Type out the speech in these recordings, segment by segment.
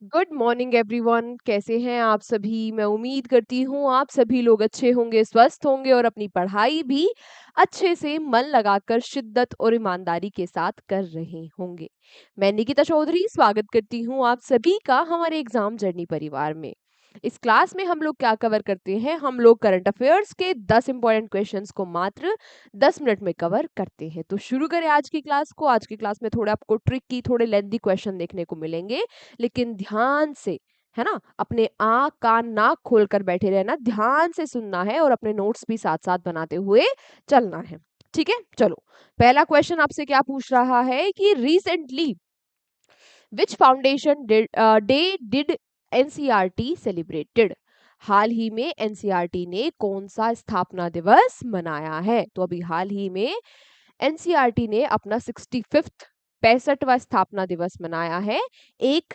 Good morning everyone, कैसे हैं आप सभी। मैं उम्मीद करती हूँ आप सभी लोग अच्छे होंगे, स्वस्थ होंगे और अपनी पढ़ाई भी अच्छे से मन लगाकर शिद्दत और ईमानदारी के साथ कर रहे होंगे। मैं निकिता चौधरी स्वागत करती हूँ आप सभी का हमारे एग्जाम जर्नी परिवार में। इस क्लास में हम लोग क्या कवर करते हैं, हम लोग करंट अफेयर्स के 10 इंपॉर्टेंट क्वेश्चंस को मात्र 10 मिनट में कवर करते हैं। तो शुरू करें आज की क्लास को। आज की क्लास में थोड़े आपको ट्रिकी, थोड़े लेंथी क्वेश्चन देखने को मिलेंगे, लेकिन ध्यान से, है ना, अपने आँख कान नाक खोल कर बैठे रहना, ध्यान से सुनना है और अपने नोट्स भी साथ साथ बनाते हुए चलना है। ठीक है, चलो। पहला क्वेश्चन आपसे क्या पूछ रहा है कि recently which foundation day did NCERT celebrated. हाल ही में एनसीईआरटी ने कौन सा स्थापना दिवस मनाया है। तो अभी हाल ही में एनसीईआरटी ने अपना 65वां स्थापना दिवस मनाया है 1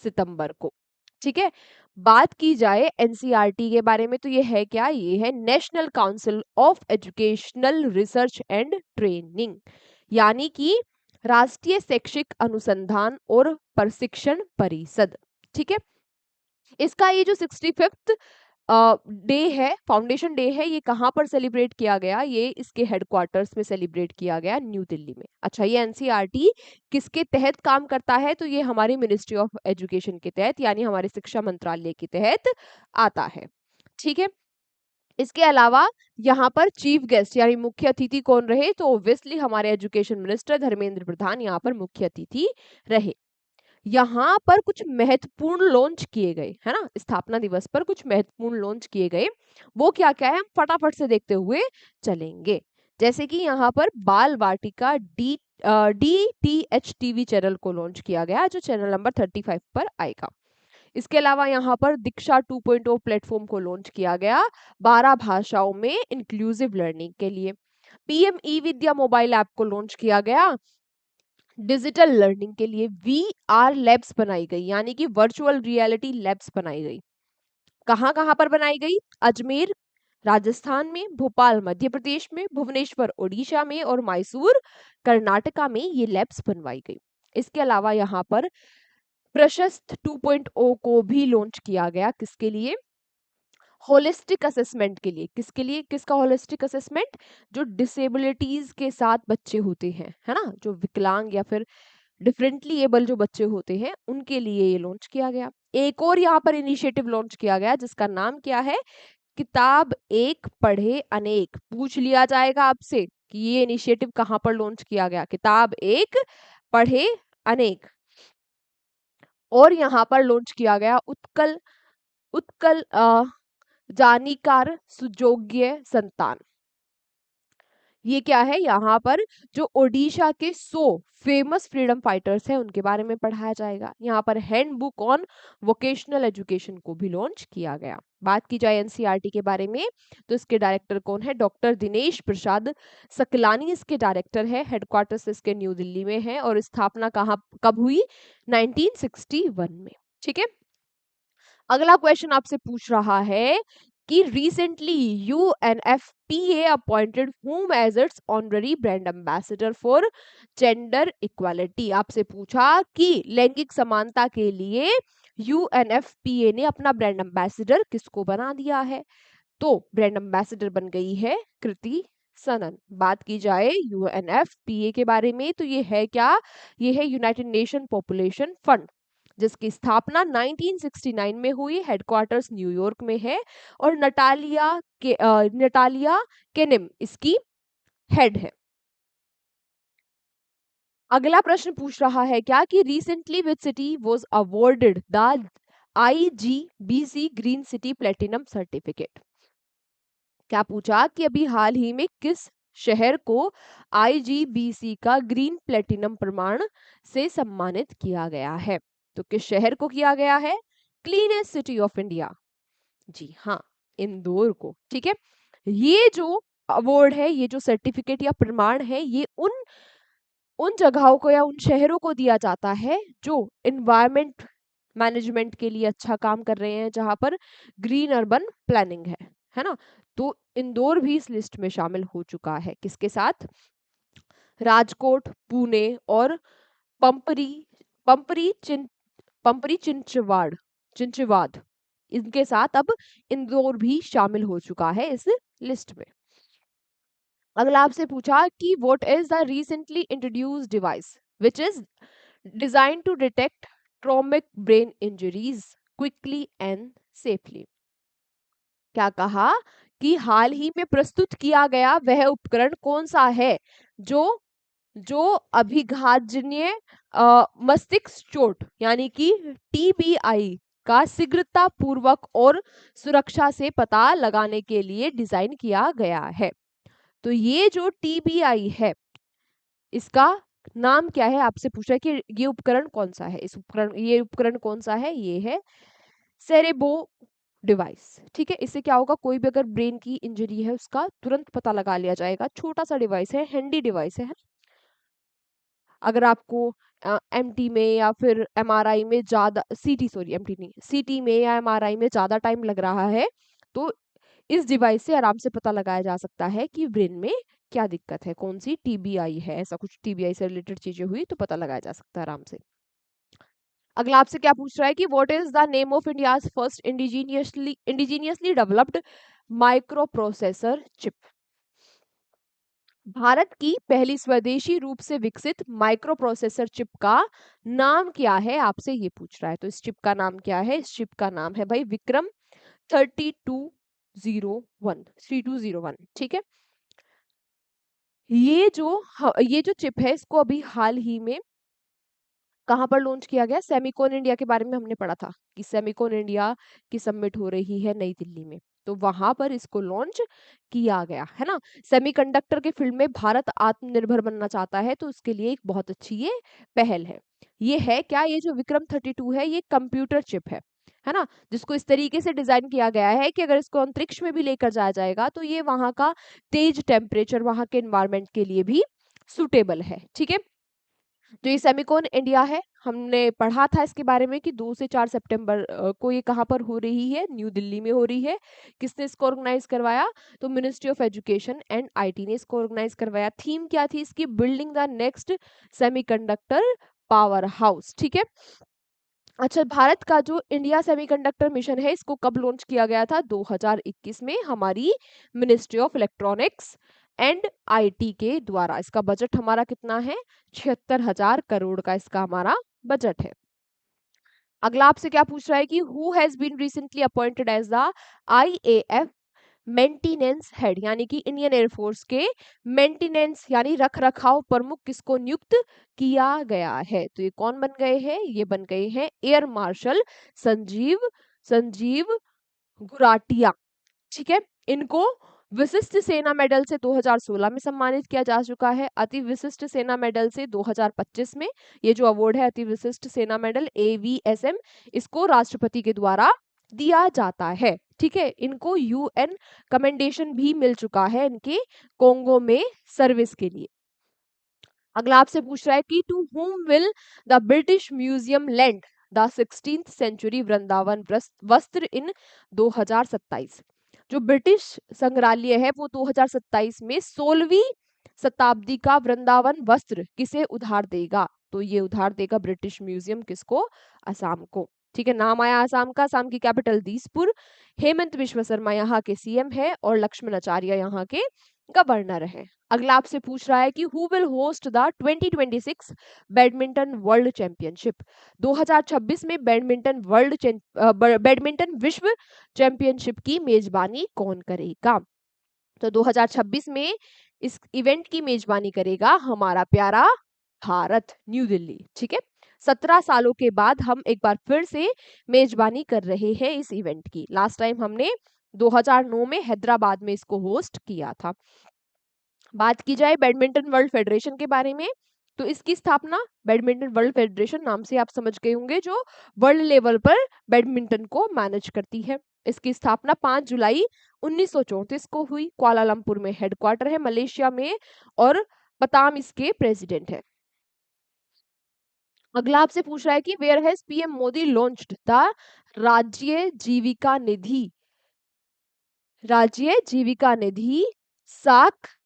सितंबर को। ठीक है, बात की जाए एनसीईआरटी के बारे में तो ये है क्या, ये है national council of educational research and training, यानी कि राष्ट्रीय शैक्षिक अनुसंधान और प्रशिक्षण परिषद। ठीक है, इसका ये जो 65th डे है, फाउंडेशन डे है, ये कहाँ पर सेलिब्रेट किया गया, ये इसके हेडक्वार्टर्स में सेलिब्रेट किया गया, न्यू दिल्ली में। अच्छा, ये एनसीईआरटी किसके तहत काम करता है, तो ये हमारी मिनिस्ट्री ऑफ एजुकेशन के तहत, यानी हमारे शिक्षा मंत्रालय के तहत आता है। ठीक है, इसके अलावा यहाँ पर चीफ गेस्ट यानी मुख्य अतिथि कौन रहे, तो ऑब्वियसली हमारे एजुकेशन मिनिस्टर धर्मेंद्र प्रधान यहाँ पर मुख्य अतिथि रहे। यहाँ पर कुछ महत्वपूर्ण लॉन्च किए गए, है ना, स्थापना दिवस पर कुछ महत्वपूर्ण लॉन्च किए गए, वो क्या क्या है हम फटाफट से देखते हुए चलेंगे। जैसे कि यहाँ पर बाल वाटिका DTH टीवी चैनल को लॉन्च किया गया, जो चैनल नंबर 35 पर आएगा। इसके अलावा यहाँ पर दीक्षा 2.0 प्लेटफॉर्म को लॉन्च किया गया 12 भाषाओं में इंक्लूसिव लर्निंग के लिए। पीएम ई विद्या मोबाइल ऐप को लॉन्च किया गया डिजिटल लर्निंग के लिए। VR लैब्स बनाई गई, यानी कि वर्चुअल रियलिटी लैब्स बनाई गई। कहाँ कहाँ पर बनाई गई, अजमेर राजस्थान में, भोपाल मध्य प्रदेश में, भुवनेश्वर ओडिशा में और मैसूर कर्नाटका में ये लैब्स बनवाई गई। इसके अलावा यहाँ पर प्रशस्त 2.0 को भी लॉन्च किया गया, किसके लिए, होलिस्टिक असेसमेंट के लिए। किसके लिए, किसका होलिस्टिक असेसमेंट, जो डिसेबिलिटीज के साथ बच्चे होते हैं, है ना, जो विकलांग या फिर डिफरेंटली एबल जो बच्चे होते हैं, उनके लिए ये लॉन्च किया गया। एक और यहाँ पर इनिशिएटिव लॉन्च किया गया जिसका नाम क्या है, किताब एक पढ़े अनेक। पूछ लिया जाएगा आपसे कि ये इनिशिएटिव कहाँ पर लॉन्च किया गया, किताब एक पढ़े अनेक। और यहाँ पर लॉन्च किया गया उत्कल उत्कल जानिकार सुजोग्य संतान। ये क्या है, यहाँ पर जो ओडिशा के 100 फेमस फ्रीडम फाइटर्स हैं उनके बारे में पढ़ाया जाएगा। यहाँ पर हैंडबुक ऑन वोकेशनल एजुकेशन को भी लॉन्च किया गया। बात की जाए एनसीईआरटी के बारे में तो इसके डायरेक्टर कौन है, डॉक्टर दिनेश प्रसाद सकलानी इसके डायरेक्टर है। हेडक्वार्टर्स इसके न्यू दिल्ली में है और स्थापना कहाँ कब हुई, 1961 में। ठीक है, अगला क्वेश्चन आपसे पूछ रहा है कि recently UNFPA appointed whom as its honorary brand ambassador for gender equality. आपसे पूछा कि लैंगिक समानता के लिए UNFPA ने अपना ब्रांड एम्बेसडर किसको बना दिया है, तो ब्रांड एम्बेसडर बन गई है कृति सनन। बात की जाए UNFPA के बारे में तो ये है क्या, ये है यूनाइटेड नेशन पॉपुलेशन फंड, जिसकी स्थापना 1969 में हुई, हेडक्वार्टर्स न्यूयॉर्क में है और नटालिया केनिम इसकी हेड है। अगला प्रश्न पूछ रहा है क्या कि recently which city was awarded the IGBC green city platinum certificate. क्या पूछा कि अभी हाल ही में किस शहर को IGBC का ग्रीन प्लेटिनम प्रमाण से सम्मानित किया गया है, तो किस शहर को किया गया है, क्लीनेस्ट सिटी ऑफ इंडिया, जी हाँ, इंदौर को। ठीक है, ये जो अवार्ड है, ये जो सर्टिफिकेट या प्रमाण है, ये उन उन जगहों को या उन शहरों को दिया जाता है जो इन्वायरमेंट मैनेजमेंट के लिए अच्छा काम कर रहे हैं, जहां पर ग्रीन अर्बन प्लानिंग है ना। तो इंदौर भी इस लिस्ट में शामिल हो चुका है, किसके साथ, राजकोट, पुणे और पंपरी पंपरी पंपरी चिंचवाड़, चिंचवाद, इनके साथ अब इंदौर भी शामिल हो चुका है इस लिस्ट में। अगला आपसे पूछा कि what is the recently introduced device which is design to detect traumatic brain injuries quickly and safely. क्या कहा कि हाल ही में प्रस्तुत किया गया वह उपकरण कौन सा है जो जो अभिघातजन्य मस्तिष्क चोट यानी कि टीबीआई का शीघ्रता पूर्वक और सुरक्षा से पता लगाने के लिए डिजाइन किया गया है। तो ये जो टीबीआई है इसका नाम क्या है, आपसे पूछा है कि ये उपकरण कौन सा है, ये उपकरण कौन सा है, ये है सेरेबो डिवाइस। ठीक है, इससे क्या होगा, कोई भी अगर ब्रेन की इंजरी है उसका तुरंत पता लगा लिया जाएगा। छोटा सा डिवाइस है, हैंडी डिवाइस है। अगर आपको एमटी में या फिर एमआरआई में ज्यादा, सीटी सॉरी एमटी नहीं, सीटी में या एमआरआई में ज्यादा टाइम लग रहा है तो इस डिवाइस से आराम से पता लगाया जा सकता है कि ब्रेन में क्या दिक्कत है, कौन सी टीबीआई है, ऐसा कुछ टीबीआई से रिलेटेड चीजें हुई तो पता लगाया जा सकता है आराम से। अगला आपसे क्या पूछ रहा है कि what is the name of India's first indigenously developed micro processor chip. Bharat की पहली स्वदेशी रूप से विकसित माइक्रो प्रोसेसर चिप का नाम क्या है, आपसे ये पूछ रहा है। तो इस चिप का नाम क्या है, इस चिप का नाम है भाई विक्रम 3201। ठीक है, ये जो चिप है इसको अभी हाल ही में कहाँ पर लॉन्च किया गया, सेमिकॉन इंडिया के बारे में हमने पढ़ा था कि सेमिकॉन इंडिया की समिट हो रही है नई दिल्ली में, तो वहां पर इसको लॉन्च किया गया है ना। सेमीकंडक्टर के फील्ड में भारत आत्मनिर्भर बनना चाहता है तो उसके लिए एक बहुत अच्छी ये पहल है। ये है क्या, ये जो विक्रम 32 है ये कंप्यूटर चिप है ना, जिसको इस तरीके से डिजाइन किया गया है कि अगर इसको अंतरिक्ष में भी लेकर जाया जाएगा तो ये वहां का तेज टेम्परेचर, वहां के एनवायरमेंट के लिए भी सुटेबल है। ठीक है, जो ये सेमिकॉन इंडिया है हमने पढ़ा था इसके बारे में कि 2 से 4 सितंबर को ये कहाँ पर हो रही है, न्यू दिल्ली में हो रही है। किसने इसको ऑर्गेनाइज करवाया, तो ministry of education and IT ने इसको ऑर्गेनाइज करवाया। थीम क्या थी इसकी, building the next semiconductor power house. ठीक है, अच्छा, भारत का जो इंडिया सेमीकंडक्टर मिशन है इसको कब लॉन्च किया गया था, 2021 में हमारी ministry of electronics and IT के द्वारा। इसका बजट हमारा कितना है, 76,000 करोड़ का इसका हमारा बजट है। अगला आपसे क्या पूछ रहा है कि who has been recently appointed as the IAF maintenance head, यानी कि इंडियन एयरफोर्स के मेंटेनेंस यानी रख रखाव प्रमुख किसको नियुक्त किया गया है। तो ये कौन बन गए हैं, ये बन गए हैं एयर मार्शल संजीव संजीव गुराटिया। ठीक है, इनको विशिष्ट सेना मेडल से 2016 में सम्मानित किया जा चुका है, अति विशिष्ट सेना मेडल से 2025 में। ये जो अवार्ड है अति विशिष्ट सेना मेडल AVSM, इसको राष्ट्रपति के द्वारा दिया जाता है। ठीक है, इनको यूएन कमेंडेशन भी मिल चुका है इनके कोंगो में सर्विस के लिए। अगला आपसे पूछ रहा है कि to whom will the British museum lend the 16th century Vrindavan Vastra in 2027। जो ब्रिटिश संग्रहालय है वो 2027 में 16वीं शताब्दी का वृंदावन वस्त्र किसे उधार देगा, तो ये उधार देगा ब्रिटिश म्यूजियम किसको, असम को। ठीक है, नाम आया असम का, असम की कैपिटल दिसपुर। हेमंत विश्व शर्मा यहाँ के सीएम है और लक्ष्मण आचार्य यहाँ के गवर्नर है। अगला आपसे पूछ रहा है कि who will host the 2026 badminton world championship. 2026 में बैडमिंटन विश्व चैंपियनशिप की मेजबानी कौन करेगा, तो 2026 में इस इवेंट की मेजबानी करेगा हमारा प्यारा भारत, न्यू दिल्ली। ठीक है, 17 सालों के बाद हम एक बार फिर से मेजबानी कर रहे हैं इस इवेंट की। लास्ट टाइम हमने 2009 में हैदराबाद में इसको होस्ट किया था। बात की जाए बैडमिंटन वर्ल्ड फेडरेशन के बारे में, तो इसकी स्थापना, बैडमिंटन वर्ल्ड फेडरेशन नाम से आप समझ गए होंगे, जो वर्ल्ड लेवल पर बैडमिंटन को मैनेज करती है। इसकी स्थापना 5 जुलाई 1934 को हुई। कुआलालंपुर में हेडक्वार्टर है मलेशिया में और पताम इसके प्रेसिडेंट है। अगला आपसे पूछ रहा है कि where has PM Modi launched the Rajya Jeevika निधि, राज्य जीविका निधि साख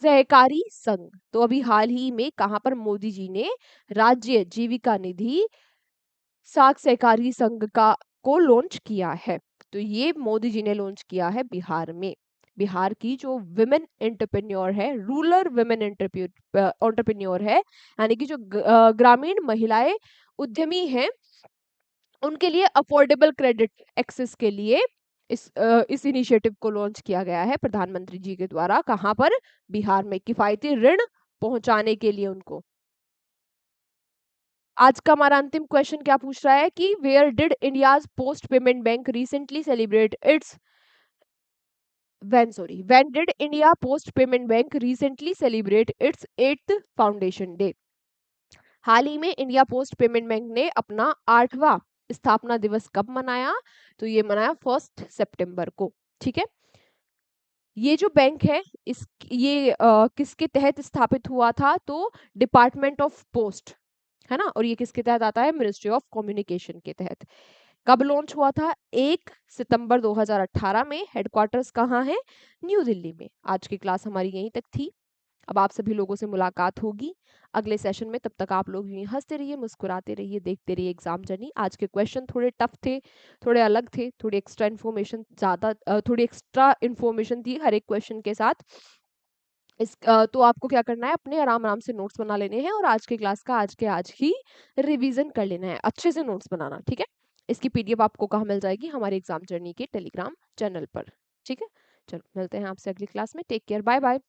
सहकारी संघ। तो अभी हाल ही में कहां पर मोदी जी ने राज्य जीविका निधि साख सहकारी संघ का को लॉन्च किया है? तो ये मोदी जी ने लॉन्च किया है बिहार में। बिहार की जो विमेन एंटरप्रेन्योर है, रूरल विमेन एंटरप्रेन्योर है, यानी कि जो ग्रामीण महिलाएं उद्यमी हैं, उनके लिए अफोर्डेबल क्रेडिट एक्सेस के लिए इस इनिशिएटिव को लॉन्च किया गया है प्रधानमंत्री जी के द्वारा। कहां पर? बिहार में। किफायती ऋण पहुंचाने के लिए उनको। आज का हमारा अंतिम क्वेश्चन क्या पूछ रहा है कि where did India's post payment bank recently celebrate its when did India Post Payment Bank recently celebrate its 8th foundation day? हाल ही में इंडिया पोस्ट पेमेंट बैंक ने अपना 8वां स्थापना दिवस कब मनाया? तो ये मनाया 1 सितंबर को। ठीक है। ये जो बैंक है, इस ये किसके तहत स्थापित हुआ था? तो डिपार्टमेंट ऑफ पोस्ट, है ना, और ये किसके तहत आता है? मिनिस्ट्री ऑफ कम्युनिकेशन के तहत। कब लॉन्च हुआ था? 1 सितंबर 2018 में। हेडक्वार्टर्स कहाँ है? न्यू दिल्ली में। आज की क्लास हमारी यहीं तक थी। अब आप सभी लोगों से मुलाकात होगी अगले सेशन में। तब तक आप लोग यूं ही हंसते रहिए, मुस्कुराते रहिए, देखते रहिए एग्जाम जर्नी। आज के क्वेश्चन थोड़े टफ थे, थोड़े अलग थे, थोड़ी एक्स्ट्रा इन्फॉर्मेशन थी हर एक क्वेश्चन के साथ। तो आपको क्या करना है, अपने आराम आराम से नोट्स बना लेने हैं और आज के क्लास का आज ही रिवीजन कर लेना है। अच्छे से नोट्स बनाना, ठीक है। इसकी पीडीएफ आपको कहाँ मिल जाएगी? हमारे एग्जाम जर्नी के टेलीग्राम चैनल पर। ठीक है, चलो मिलते हैं आपसे अगली क्लास में। Take care, bye bye.